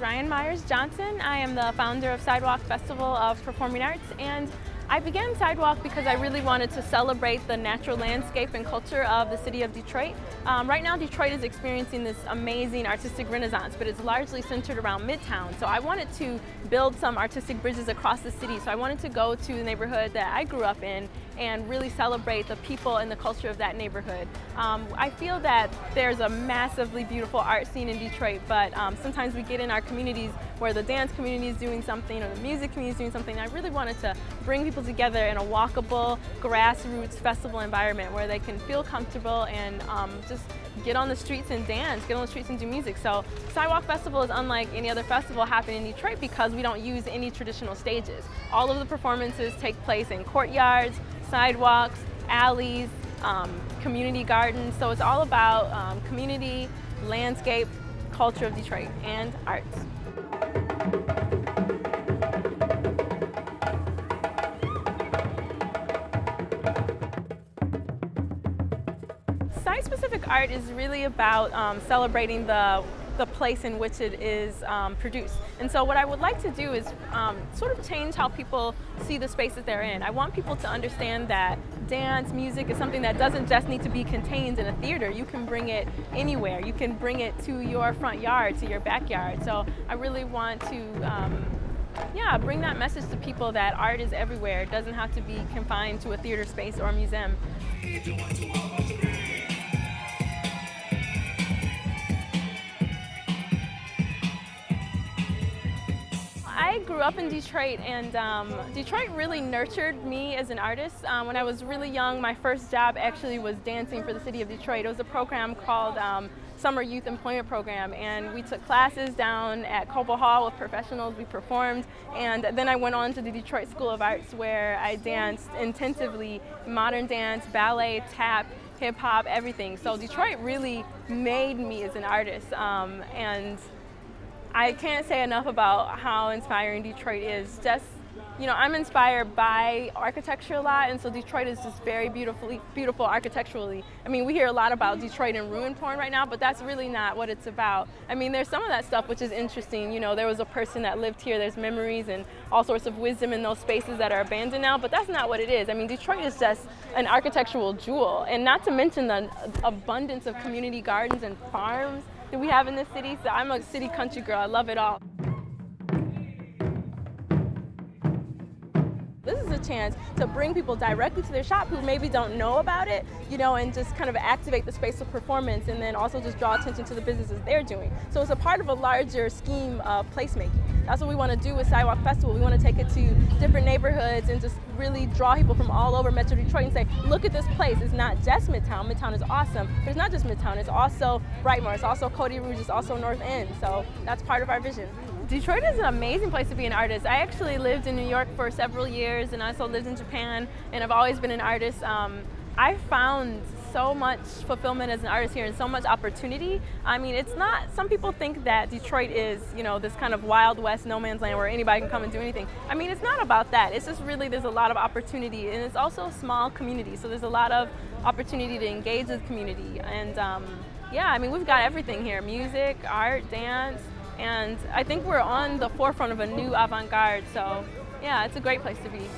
is Ryan Myers-Johnson. I am the founder of Sidewalk Festival of Performing Arts, and I began Sidewalk because I really wanted to celebrate the natural landscape and culture of the city of Detroit. Right now, Detroit is experiencing this amazing artistic renaissance, but it's largely centered around Midtown. So I wanted to build some artistic bridges across the city. So I wanted to go to the neighborhood that I grew up in and really celebrate the people and the culture of that neighborhood. I feel that there's a massively beautiful art scene in Detroit, but sometimes we get in our communities where the dance community is doing something or the music community is doing something. I really wanted to bring people together in a walkable, grassroots festival environment where they can feel comfortable and just get on the streets and dance, get on the streets and do music. So Sidewalk Festival is unlike any other festival happening in Detroit because we don't use any traditional stages. All of the performances take place in courtyards, sidewalks, alleys, community gardens. So it's all about community, landscape, culture of Detroit, and arts. Site-specific art is really about celebrating the place in which it is produced. And so what I would like to do is sort of change how people see the space that they're in. I want people to understand that dance, music is something that doesn't just need to be contained in a theater. You can bring it anywhere. You can bring it to your front yard, to your backyard. So I really want to bring that message to people that art is everywhere. It doesn't have to be confined to a theater space or a museum. I grew up in Detroit, and Detroit really nurtured me as an artist. When I was really young, my first job actually was dancing for the city of Detroit. It was a program called Summer Youth Employment Program, and we took classes down at Cobo Hall with professionals. We performed, and then I went on to the Detroit School of Arts, where I danced intensively modern dance, ballet, tap, hip hop, everything. So Detroit really made me as an artist, and I can't say enough about how inspiring Detroit is. Just, I'm inspired by architecture a lot, and so Detroit is just very beautiful architecturally. I mean, we hear a lot about Detroit and ruin porn right now, but that's really not what it's about. I mean, there's some of that stuff which is interesting. There was a person that lived here, there's memories and all sorts of wisdom in those spaces that are abandoned now, but that's not what it is. I mean, Detroit is just an architectural jewel, and not to mention the abundance of community gardens and farms that we have in this city. So I'm a city country girl. I love it all. This is a chance to bring people directly to their shop who maybe don't know about it, and just kind of activate the space of performance, and then also just draw attention to the businesses they're doing. So it's a part of a larger scheme of placemaking. That's what we want to do with Sidewalk Festival. We want to take it to different neighborhoods and just really draw people from all over Metro Detroit and say, look at this place. It's not just Midtown. Midtown is awesome, but it's not just Midtown. It's also Brightmoor. It's also Cody Rouge. It's also North End. So that's part of our vision. Detroit is an amazing place to be an artist. I actually lived in New York for several years, and I also lived in Japan, and I've always been an artist. I found so much fulfillment as an artist here and so much opportunity. I mean, it's not, some people think that Detroit is, this kind of Wild West no man's land where anybody can come and do anything. I mean, it's not about that. It's just really, there's a lot of opportunity, and it's also a small community. So there's a lot of opportunity to engage with the community. And I mean, we've got everything here: music, art, dance, and I think we're on the forefront of a new avant-garde. So yeah, it's a great place to be.